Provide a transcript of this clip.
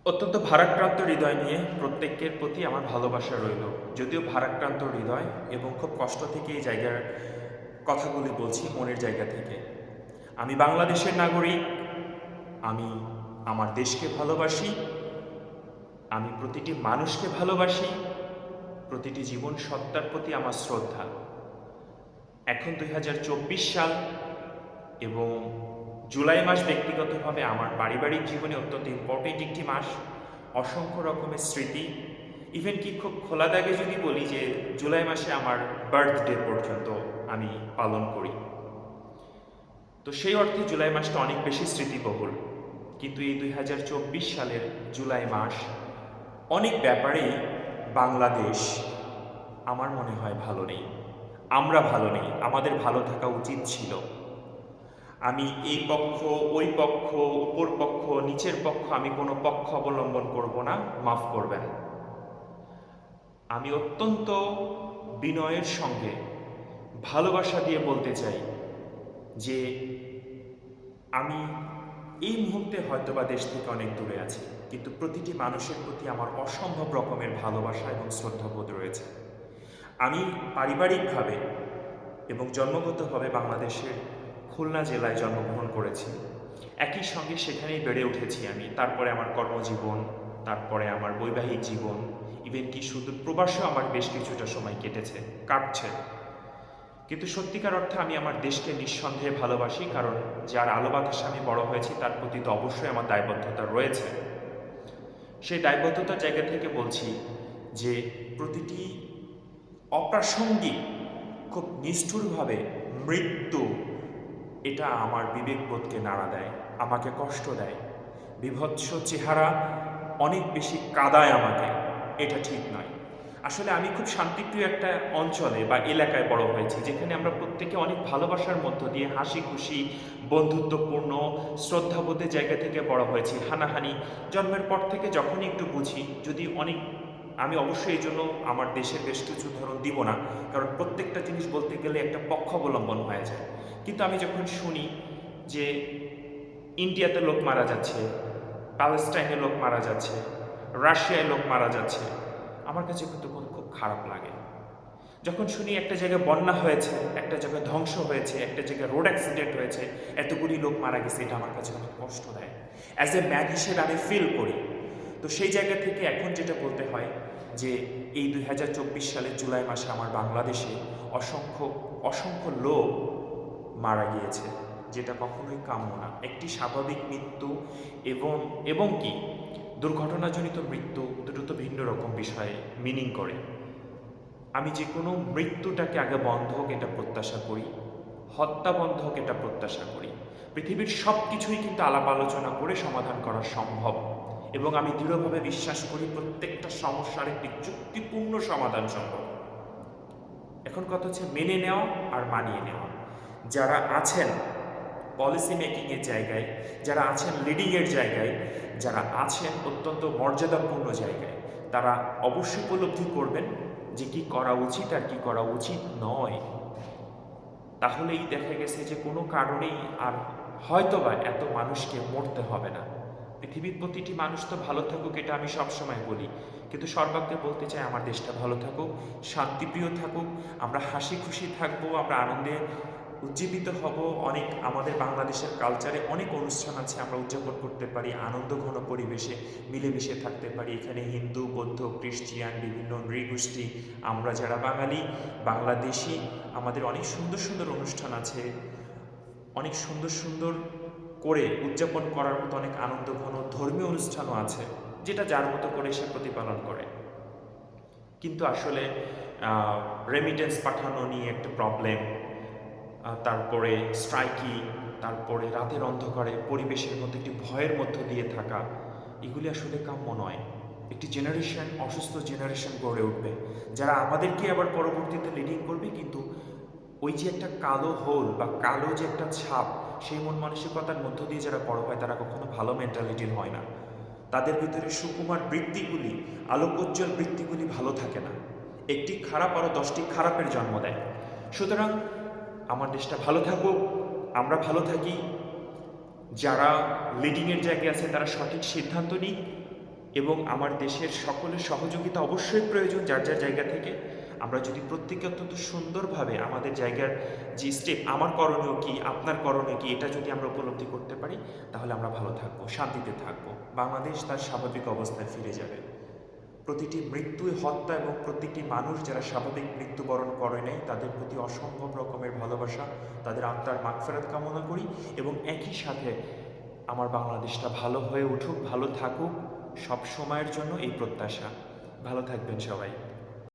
অত্যন্ত ভারাক্রান্ত হৃদয় নিয়ে প্রত্যেকের প্রতি আমার ভালোবাসা রইল। যদিও ভারাক্রান্ত হৃদয় এবং খুব কষ্ট থেকে এই জায়গার কথাগুলি বলছি মনের জায়গা থেকে। আমি বাংলাদেশের নাগরিক, আমি আমার দেশকে ভালোবাসি, আমি প্রতিটি মানুষকে ভালোবাসি, প্রতিটি জীবন সত্তার প্রতি আমার শ্রদ্ধা। এখন ২০২৪ সাল এবং জুলাই মাস ব্যক্তিগতভাবে আমার পারিবারিক জীবনে অত্যন্ত ইম্পর্টেন্ট একটি মাস। অসংখ্য রকমের স্মৃতি, ইভেন কি খুব খোলা দাগে যদি বলি যে জুলাই মাসে আমার বার্থডে পর্যন্ত আমি পালন করি। তো সেই অর্থে জুলাই মাসটা অনেক বেশি স্মৃতিবহুল। কিন্তু এই ২০২৪ সালের জুলাই মাস অনেক ব্যাপারেই বাংলাদেশ আমার মনে হয় ভালো নেই। আমরা ভালো নেই, আমাদের ভালো থাকা উচিত ছিল। আমি এই পক্ষ, ওই পক্ষ, উপর পক্ষ, নিচের পক্ষ, আমি কোনো পক্ষ অবলম্বন করব না, মাফ করবেন। আমি অত্যন্ত বিনয়ের সঙ্গে ভালোবাসা দিয়ে বলতে চাই যে আমি এই মুহূর্তে হয়তোবা দেশ থেকে অনেক দূরে আছি, কিন্তু প্রতিটি মানুষের প্রতি আমার অসম্ভব রকমের ভালোবাসা এবং শ্রদ্ধাবোধ রয়েছে। আমি পারিবারিকভাবে এবং জন্মগতভাবে বাংলাদেশের খুলনা জেলায় জন্মগ্রহণ করেছি। একই সঙ্গে সেখানেই বেড়ে উঠেছি আমি। তারপরে আমার কর্মজীবন, তারপরে আমার বৈবাহিক জীবন, ইভেন কি সুদূর প্রবাসেও আমার বেশ কিছুটা সময় কাটছে। কিন্তু সত্যিকার অর্থে আমি আমার দেশকে নিঃসন্দেহে ভালোবাসি, কারণ যার আলো বাতাসে আমি বড় হয়েছি তার প্রতি তো অবশ্যই আমার দায়বদ্ধতা রয়েছে। সেই দায়বদ্ধতার জায়গা থেকে বলছি যে প্রতিটি অপ্রাসঙ্গিক, খুব নিষ্ঠুরভাবে মৃত্যু, এটা আমার বিবেকবোধকে নাড়া দেয়, আমাকে কষ্ট দেয়। বিভৎস চেহারা অনেক বেশি কাঁদায় আমাকে, এটা ঠিক নয়। আসলে আমি খুব শান্তিপ্রিয় একটা অঞ্চলে বা এলাকায় বড় হয়েছি, যেখানে আমরা প্রত্যেকে অনেক ভালোবাসার মধ্য দিয়ে হাসি খুশি, বন্ধুত্বপূর্ণ, শ্রদ্ধাবোধের জায়গা থেকে বড় হয়েছি। হানাহানি জন্মের পর থেকে যখনই একটু বুঝি, যদি অনেক, আমি অবশ্যই এই জন্য আমার দেশের বেশ কিছু উদাহরণ দিব না, কারণ প্রত্যেকটা জিনিস বলতে গেলে একটা পক্ষ অবলম্বন হয়ে যায়। কিন্তু আমি যখন শুনি যে ইন্ডিয়াতে লোক মারা যাচ্ছে, প্যালেস্টাইনে লোক মারা যাচ্ছে, রাশিয়ায় লোক মারা যাচ্ছে, আমার কাছে কিন্তু খুব খারাপ লাগে। যখন শুনি একটা জায়গায় বন্যা হয়েছে, একটা জায়গায় ধ্বংস হয়েছে, একটা জায়গায় রোড অ্যাক্সিডেন্ট হয়েছে, এতগুলি লোক মারা গেছে, এটা আমার কাছে অনেক কষ্ট দেয়। অ্যাজ এ ম্যান হিসেবে আমি ফিল করি। তো সেই জায়গা থেকে এখন যেটা বলতে হয় যে এই ২০২৪ সালের জুলাই মাসে আমার বাংলাদেশে অসংখ্য অসংখ্য লোক মারা গিয়েছে, যেটা কখনোই কাম্য না। একটি স্বাভাবিক মৃত্যু এবং এবং কি দুর্ঘটনাজনিত মৃত্যু, দুটো তো ভিন্ন রকম বিষয়ে মিনিং করে। আমি যে কোনো মৃত্যুটাকে আগে বন্ধ হোক এটা প্রত্যাশা করি, হত্যা বন্ধ হোক এটা প্রত্যাশা করি। পৃথিবীর সব কিছুই কিন্তু আলাপ আলোচনা করে সমাধান করা সম্ভব, এবং আমি দৃঢ়ভাবে বিশ্বাস করি প্রত্যেকটা সমস্যার একটি যুক্তিপূর্ণ সমাধান সম্ভব। এখন কথা হচ্ছে মেনে নেওয়া আর মানিয়ে নেওয়া। যারা আছেন পলিসি মেকিংয়ের জায়গায়, যারা আছেন লিডিংয়ের জায়গায়, যারা আছেন অত্যন্ত মর্যাদাপূর্ণ জায়গায়, তারা অবশ্যই উপলব্ধি করবেন যে কী করা উচিত আর কী করা উচিত নয়। তাহলেই দেখা গেছে যে কোনো কারণেই আর হয়তোবা এত মানুষকে মরতে হবে না। পৃথিবীর প্রতিটি মানুষ তো ভালো থাকুক, এটা আমি সবসময় বলি, কিন্তু সর্বাগ্রে বলতে চাই আমার দেশটা ভালো থাকুক, শান্তিপ্রিয় থাকুক, আমরা হাসি খুশি থাকবো, আমরা আনন্দে উজ্জীবিত হব। অনেক আমাদের বাংলাদেশের কালচারে অনেক অনুষ্ঠান আছে, আমরা উদযাপন করতে পারি, আনন্দঘন পরিবেশে মিলেমিশে থাকতে পারি। এখানে হিন্দু, বৌদ্ধ, খ্রিস্টিয়ান, বিভিন্ন নৃগোষ্ঠী, আমরা যারা বাঙালি বাংলাদেশি, আমাদের অনেক সুন্দর সুন্দর অনুষ্ঠান আছে, অনেক সুন্দর সুন্দর করে উদযাপন করার মতো অনেক আনন্দঘন ধর্মীয় অনুষ্ঠানও আছে, যেটা যার মতো করে সে প্রতিপালন করে। কিন্তু আসলে রেমিটেন্স পাঠানো নিয়ে একটা প্রবলেম, তারপরে স্ট্রাইকিং, তারপরে রাতের অন্ধকারে পরিবেশের মধ্যে একটি ভয়ের মধ্য দিয়ে থাকা, এগুলি আসলে কাম্য নয়। একটি জেনারেশন, অসুস্থ জেনারেশন গড়ে উঠবে, যারা আমাদেরকে আবার পরবর্তীতে লিডিং করবে, কিন্তু ওই যে একটা কালো হোল বা কালো যে একটা ছাপ, সেই মন মানসিকতার মধ্য দিয়ে যারা বড় হয় তারা কখনো ভালো মেন্টালিটির হয় না। তাদের ভিতরে সুকুমার বৃত্তিগুলি, আলোকোজ্জ্বল বৃত্তিগুলি ভালো থাকে না। একটি খারাপ আরও 10টি খারাপের জন্ম দেয়। সুতরাং আমার দেশটা ভালো থাকুক, আমরা ভালো থাকি, যারা লিডিংয়ের জায়গায় আছে তারা সঠিক সিদ্ধান্ত নিক, এবং আমার দেশের সকলের সহযোগিতা অবশ্যই প্রয়োজন যার যার জায়গা থেকে। আমরা যদি প্রত্যেকে অত্যন্ত সুন্দরভাবে আমাদের জায়গার যে স্টেপ, আমার করণীয় কী, আপনার করণীয় কী, এটা যদি আমরা উপলব্ধি করতে পারি, তাহলে আমরা ভালো থাকবো, শান্তিতে থাকবো, বাংলাদেশ তার স্বাভাবিক অবস্থায় ফিরে যাবে। প্রতিটি মৃত্যু, হত্যা এবং প্রত্যেকটি মানুষ যারা স্বাভাবিক মৃত্যুবরণ করে নাই তাদের প্রতি অসম্ভব রকমের ভালোবাসা, তাদের আত্মার মাগফিরাত কামনা করি এবং একই সাথে আমার বাংলাদেশটা ভালো হয়ে উঠুক, ভালো থাকুক সব সময়ের জন্য এই প্রত্যাশা। ভালো থাকবেন সবাই।